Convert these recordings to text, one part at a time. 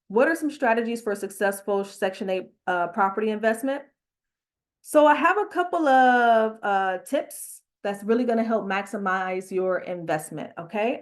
What are some strategies for a successful Section 8 property investment? So I have a couple of tips that's really going to help maximize your investment. Okay.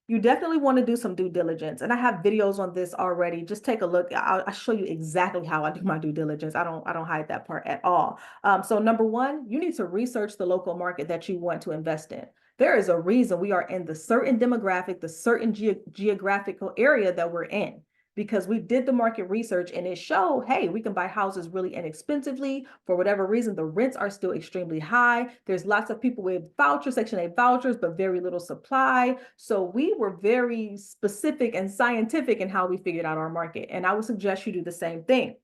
You definitely want to do some due diligence, and I have videos on this already. Just take a look. I'll show you exactly how I do my due diligence. I don't hide that part at all. So number one, you need to research the local market that you want to invest in. There is a reason we are in the certain demographic, the certain geographical area that we're in, because we did the market research and it showed, hey, we can buy houses really inexpensively. For whatever reason, the rents are still extremely high. There's lots of people with vouchers, Section 8 vouchers, but very little supply. So we were very specific and scientific in how we figured out our market. And I would suggest you do the same thing.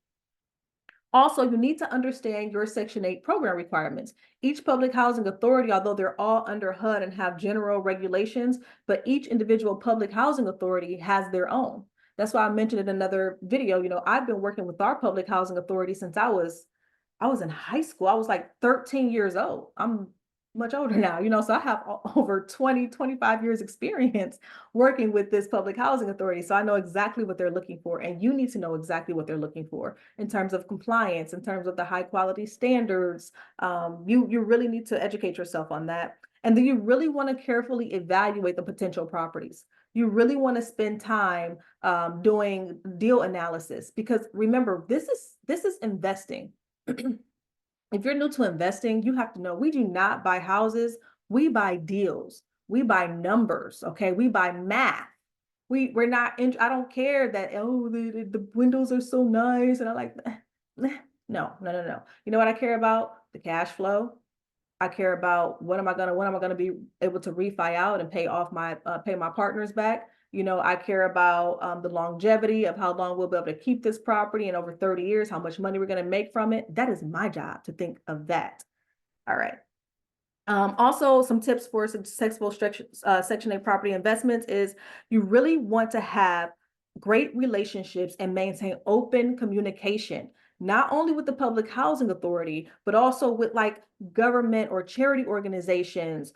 Also, you need to understand your Section 8 program requirements. Each public housing authority, although they're all under HUD and have general regulations, but each individual public housing authority has their own. That's why I mentioned in another video, I've been working with our public housing authority since I was in high school. I was like 13 years old. I'm much older now, so I have over 20, 25 years experience working with this public housing authority. So I know exactly what they're looking for, and you need to know exactly what they're looking for in terms of compliance, in terms of the high quality standards. You really need to educate yourself on that. And then you really want to carefully evaluate the potential properties. You really want to spend time doing deal analysis, because remember, this is investing. If you're new to investing, you have to know we do not buy houses, we buy deals, we buy numbers, okay? We buy math. We're not in, I don't care that, oh, the windows are so nice. And I like, no, no, no, no. You know what I care about? The cash flow. I care about when am I gonna be able to refi out and pay my partners back. I care about the longevity of how long we'll be able to keep this property, and over 30 years, how much money we're gonna make from it. That is my job to think of that. All right. Also, some tips for successful Section 8 property investments is you really want to have great relationships and maintain open communication, not only with the public housing authority, but also with like government or charity organizations,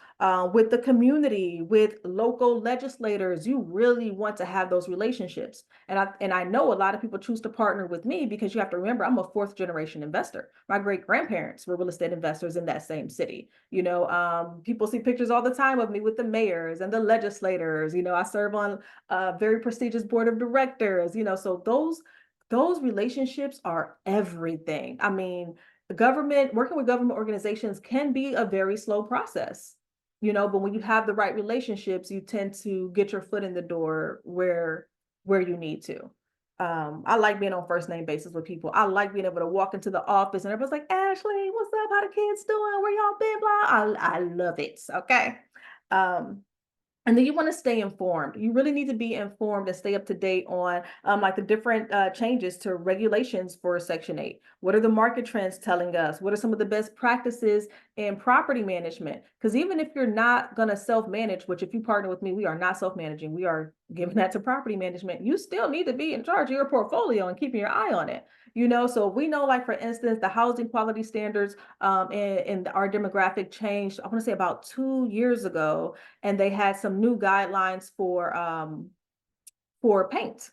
with the community, with local legislators. You really want to have those relationships. And I know a lot of people choose to partner with me because you have to remember, I'm a fourth generation investor. My great grandparents were real estate investors in that same city. People see pictures all the time of me with the mayors and the legislators. I serve on a very prestigious board of directors. So those relationships are everything. I mean, working with government organizations can be a very slow process, but when you have the right relationships, you tend to get your foot in the door where you need to. I like being on first name basis with people. I like being able to walk into the office and everybody's like, Ashley, what's up? How the kids doing? Where y'all been? Blah. I love it. Okay. Um, and then you want to stay informed. You really need to be informed and stay up to date on like the different changes to regulations for Section 8. What are the market trends telling us? What are some of the best practices in property management? Because even if you're not going to self-manage, which if you partner with me, we are not self-managing, we are giving that to property management, you still need to be in charge of your portfolio and keeping your eye on it. So we know, like, for instance, the housing quality standards in our demographic changed, I want to say about 2 years ago, and they had some new guidelines for paint.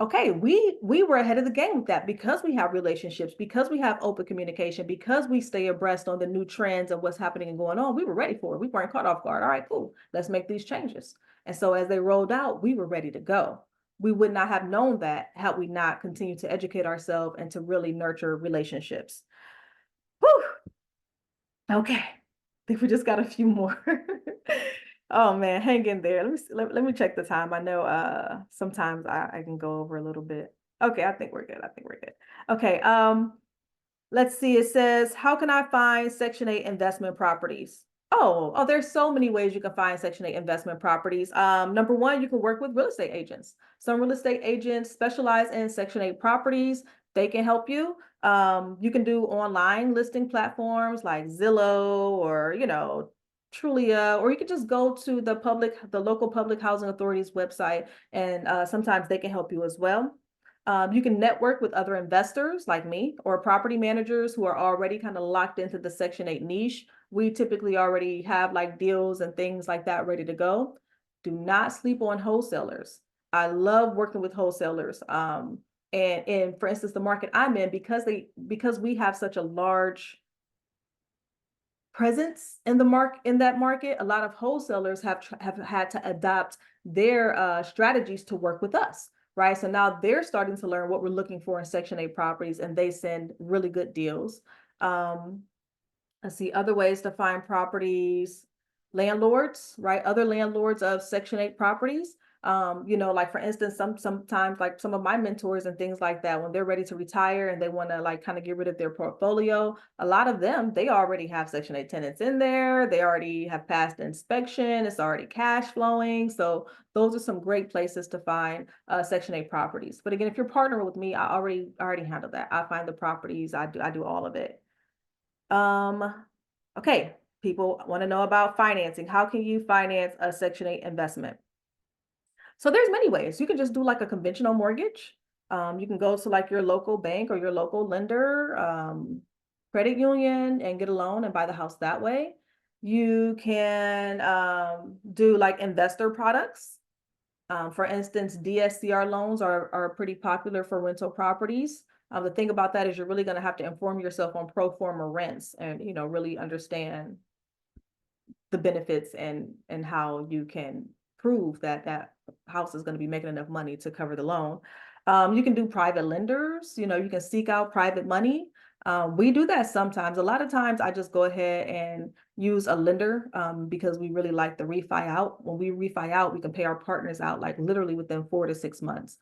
Okay, we were ahead of the game with that because we have relationships, because we have open communication, because we stay abreast on the new trends and what's happening and going on. We were ready for it. We weren't caught off guard. All right, cool. Let's make these changes. And so as they rolled out, we were ready to go. We would not have known that had we not continued to educate ourselves and to really nurture relationships. Whew. Okay. I think we just got a few more. Oh man, hang in there. Let me check the time. I know sometimes I can go over a little bit. Okay, I think we're good. I think we're good. Okay, let's see. It says, how can I find Section 8 investment properties? Oh, there's so many ways you can find Section 8 investment properties. Number one, you can work with real estate agents. Some real estate agents specialize in Section 8 properties. They can help you. You can do online listing platforms like Zillow or, Trulia, or you could just go to the local public housing authority's website, and sometimes they can help you as well. You can network with other investors like me or property managers who are already kind of locked into the Section 8 niche. We typically already have like deals and things like that ready to go. Do not sleep on wholesalers. I love working with wholesalers. And for instance, the market I'm in, because we have such a large presence in that market, a lot of wholesalers have had to adopt their strategies to work with us, right? So now they're starting to learn what we're looking for in Section 8 properties, and they send really good deals. Um, let's see, other ways to find properties, landlords, right? Other landlords of Section 8 properties. Like for instance, sometimes like some of my mentors and things like that, when they're ready to retire and they want to like kind of get rid of their portfolio, a lot of them, they already have Section 8 tenants in there. They already have passed inspection. It's already cash flowing. So those are some great places to find Section 8 properties. But again, if you're partnering with me, I already handle that. I find the properties, I do all of it. Okay, people want to know about financing. How can you finance a Section 8 investment? So there's many ways. You can just do like a conventional mortgage. You can go to like your local bank or your local lender, credit union, and get a loan and buy the house that way. You can do like investor products. For instance, DSCR loans are pretty popular for rental properties. The thing about that is you're really going to have to inform yourself on pro forma rents and, really understand the benefits and how you can prove that that house is going to be making enough money to cover the loan. You can do private lenders, you can seek out private money. We do that sometimes. A lot of times I just go ahead and use a lender because we really like the refi out. When we refi out, we can pay our partners out like literally within 4 to 6 months.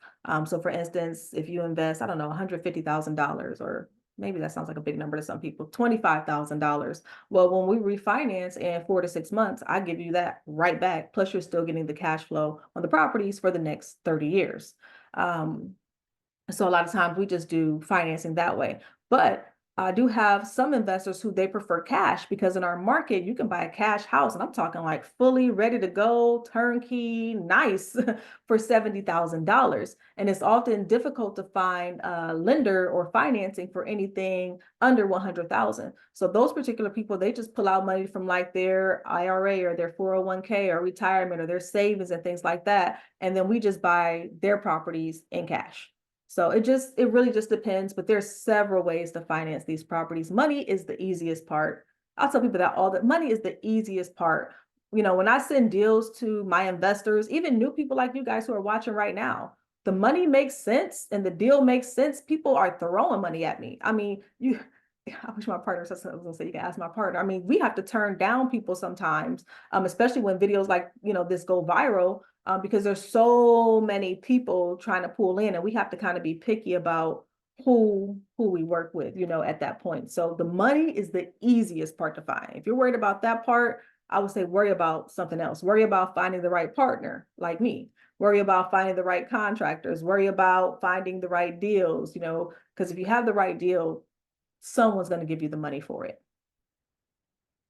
So for instance, if you invest, I don't know, $150,000, or maybe that sounds like a big number to some people, $25,000. Well, when we refinance in 4 to 6 months, I give you that right back. Plus, you're still getting the cash flow on the properties for the next 30 years. So a lot of times we just do financing that way. But I do have some investors who they prefer cash, because in our market, you can buy a cash house, and I'm talking like fully ready to go, turnkey, nice for $70,000. And it's often difficult to find a lender or financing for anything under 100,000. So those particular people, they just pull out money from like their IRA or their 401k or retirement or their savings and things like that. And then we just buy their properties in cash. So it really just depends, but there's several ways to finance these properties. Money is the easiest part. I'll tell people that all the money is the easiest part. When I send deals to my investors, even new people like you guys who are watching right now, the money makes sense and the deal makes sense. People are throwing money at me. I mean, I wish my partner said something. I was gonna say you can ask my partner. I mean, we have to turn down people sometimes, especially when videos like this go viral, because there's so many people trying to pull in, and we have to kind of be picky about who we work with, at that point. So the money is the easiest part to find. If you're worried about that part, I would say worry about something else. Worry about finding the right partner like me. Worry about finding the right contractors. Worry about finding the right deals, because if you have the right deal, someone's going to give you the money for it.